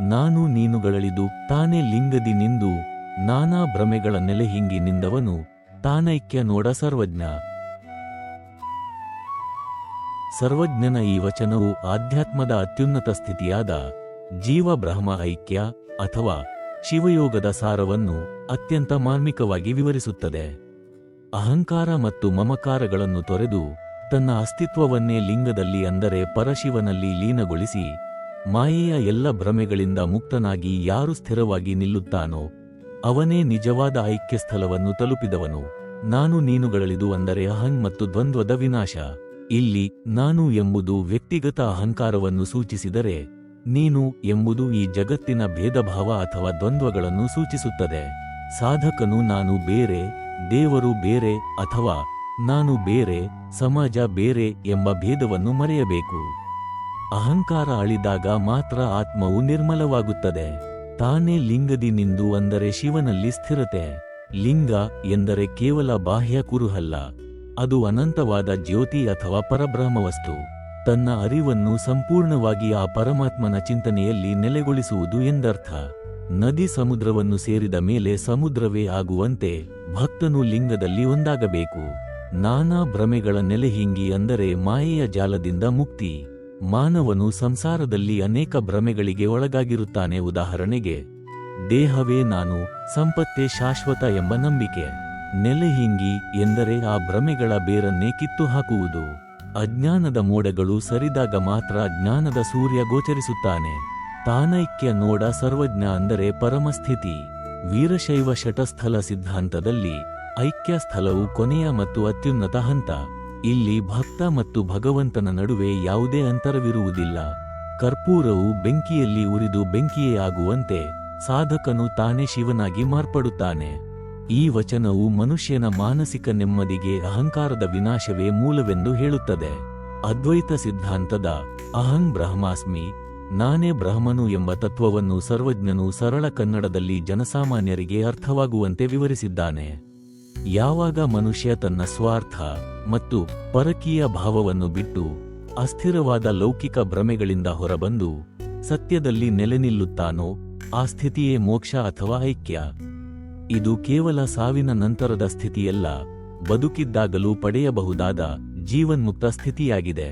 ನಾನು ನೀನುಗಳಳಿದು ತಾನೇ ಲಿಂಗದಿ ನಿಂದು ನಾನಾ ಭ್ರಮೆಗಳ ನೆಲೆ ಹಿಂಗಿ ನಿಂದವನು ತಾನೈಕ್ಯ ನೋಡ ಸರ್ವಜ್ಞ. ಸರ್ವಜ್ಞನ ಈ ವಚನವು ಆಧ್ಯಾತ್ಮದ ಅತ್ಯುನ್ನತ ಸ್ಥಿತಿಯಾದ ಜೀವ ಬ್ರಹ್ಮ ಐಕ್ಯ ಅಥವಾ ಶಿವಯೋಗದ ಸಾರವನ್ನು ಅತ್ಯಂತ ಮಾರ್ಮಿಕವಾಗಿ ವಿವರಿಸುತ್ತದೆ. ಅಹಂಕಾರ ಮತ್ತು ಮಮಕಾರಗಳನ್ನು ತೊರೆದು ತನ್ನ ಅಸ್ತಿತ್ವವನ್ನೇ ಲಿಂಗದಲ್ಲಿ ಅಂದರೆ ಪರಶಿವನಲ್ಲಿ ಲೀನಗೊಳಿಸಿ ಮಾಯೆಯ ಎಲ್ಲ ಭ್ರಮೆಗಳಿಂದ ಮುಕ್ತನಾಗಿ ಯಾರು ಸ್ಥಿರವಾಗಿ ನಿಲ್ಲುತ್ತಾನೋ ಅವನೇ ನಿಜವಾದ ಐಕ್ಯಸ್ಥಳವನ್ನು ತಲುಪಿದವನು. ನಾನು ನೀನುಗಳಳಿದು ಅಂದರೆ ಅಹಂ ಮತ್ತು ದ್ವಂದ್ವದ ವಿನಾಶ. ಇಲ್ಲಿ ನಾನು ಎಂಬುದು ವ್ಯಕ್ತಿಗತ ಅಹಂಕಾರವನ್ನು ಸೂಚಿಸಿದರೆ ನೀನು ಎಂಬುದು ಈ ಜಗತ್ತಿನ ಭೇದಭಾವ ಅಥವಾ ದ್ವಂದ್ವಗಳನ್ನು ಸೂಚಿಸುತ್ತದೆ. ಸಾಧಕನು ನಾನು ಬೇರೆ, ದೇವರು ಬೇರೆ ಅಥವಾ ನಾನು ಬೇರೆ, ಸಮಾಜ ಬೇರೆ ಎಂಬ ಭೇದವನ್ನು ಮರೆಯಬೇಕು. ಅಹಂಕಾರ ಅಳಿದಾಗ ಮಾತ್ರ ಆತ್ಮವು ನಿರ್ಮಲವಾಗುತ್ತದೆ. ತಾನೇ ಲಿಂಗದಿ ನಿಂದು ಅಂದರೆ ಶಿವನಲ್ಲಿ ಸ್ಥಿರತೆ. ಲಿಂಗ ಎಂದರೆ ಕೇವಲ ಬಾಹ್ಯ ಕುರುಹಲ್ಲ, ಅದು ಅನಂತವಾದ ಜ್ಯೋತಿ ಅಥವಾ ಪರಬ್ರಹ್ಮವಸ್ತು. ತನ್ನ ಅರಿವನ್ನು ಸಂಪೂರ್ಣವಾಗಿ ಆ ಪರಮಾತ್ಮನ ಚಿಂತನೆಯಲ್ಲಿ ನೆಲೆಗೊಳಿಸುವುದು ಎಂದರ್ಥ. ನದಿ ಸಮುದ್ರವನ್ನು ಸೇರಿದ ಮೇಲೆ ಸಮುದ್ರವೇ ಆಗುವಂತೆ ಭಕ್ತನು ಲಿಂಗದಲ್ಲಿ ಒಂದಾಗಬೇಕು. ನಾನಾ ಭ್ರಮೆಗಳ ನೆಲೆಹಿಂಗಿ ಅಂದರೆ ಮಾಯೆಯ ಜಾಲದಿಂದ ಮುಕ್ತಿ. ಮಾನವನು ಸಂಸಾರದಲ್ಲಿ ಅನೇಕ ಭ್ರಮೆಗಳಿಗೆ ಒಳಗಾಗಿರುತ್ತಾನೆ. ಉದಾಹರಣೆಗೆ, ದೇಹವೇ ನಾನು, ಸಂಪತ್ತೇ ಶಾಶ್ವತ ಎಂಬ ನಂಬಿಕೆ. ನೆಲೆಹಿಂಗಿ ಎಂದರೆ ಆ ಭ್ರಮೆಗಳ ಬೇರನ್ನೇ ಕಿತ್ತು ಹಾಕುವುದು. ಅಜ್ಞಾನದ ಮೋಡಗಳು ಸರಿದಾಗ ಮಾತ್ರ ಜ್ಞಾನದ ಸೂರ್ಯ ಗೋಚರಿಸುತ್ತಾನೆ. ತಾನೈಕ್ಯ ನೋಡ ಸರ್ವಜ್ಞ ಅಂದರೆ ಪರಮಸ್ಥಿತಿ. ವೀರಶೈವ ಶಟಸ್ಥಲ ಸಿದ್ಧಾಂತದಲ್ಲಿ ಐಕ್ಯ ಸ್ಥಳವು ಕೊನೆಯ ಮತ್ತು ಅತ್ಯುನ್ನತ ಹಂತ. ಇಲ್ಲಿ ಭಕ್ತ ಮತ್ತು ಭಗವಂತನ ನಡುವೆ ಯಾವುದೇ ಅಂತರವಿರುವುದಿಲ್ಲ. ಕರ್ಪೂರವು ಬೆಂಕಿಯಲ್ಲಿ ಉರಿದು ಬೆಂಕಿಯೇ ಆಗುವಂತೆ ಸಾಧಕನು ತಾನೇ ಶಿವನಾಗಿ ಮಾರ್ಪಡುತ್ತಾನೆ. ಈ ವಚನವು ಮನುಷ್ಯನ ಮಾನಸಿಕ ನೆಮ್ಮದಿಗೆ ಅಹಂಕಾರದ ವಿನಾಶವೇ ಮೂಲವೆಂದು ಹೇಳುತ್ತದೆ. ಅದ್ವೈತ ಸಿದ್ಧಾಂತದ ಅಹಂ ಬ್ರಹ್ಮಾಸ್ಮಿ, ನಾನೇ ಬ್ರಹ್ಮನು ಎಂಬ ತತ್ವವನ್ನು ಸರ್ವಜ್ಞನು ಸರಳ ಕನ್ನಡದಲ್ಲಿ ಜನಸಾಮಾನ್ಯರಿಗೆ ಅರ್ಥವಾಗುವಂತೆ ವಿವರಿಸಿದ್ದಾನೆ. ಯಾವಾಗ ಮನುಷ್ಯ ತನ್ನ ಸ್ವಾರ್ಥ ಮತ್ತು ಪರಕೀಯ ಭಾವವನ್ನು ಬಿಟ್ಟು ಅಸ್ಥಿರವಾದ ಲೌಕಿಕ ಭ್ರಮೆಗಳಿಂದ ಹೊರಬಂದು ಸತ್ಯದಲ್ಲಿ ನೆಲೆನಿಲ್ಲುತ್ತಾನೋ ಆ ಸ್ಥಿತಿಯೇ ಮೋಕ್ಷ ಅಥವಾ ಐಕ್ಯ. ಇದು ಕೇವಲ ಸಾವಿನ ನಂತರದ ಸ್ಥಿತಿಯಲ್ಲ, ಬದುಕಿದ್ದಾಗಲೂ ಪಡೆಯಬಹುದಾದ ಜೀವನ್ಮುಕ್ತ ಸ್ಥಿತಿಯಾಗಿದೆ.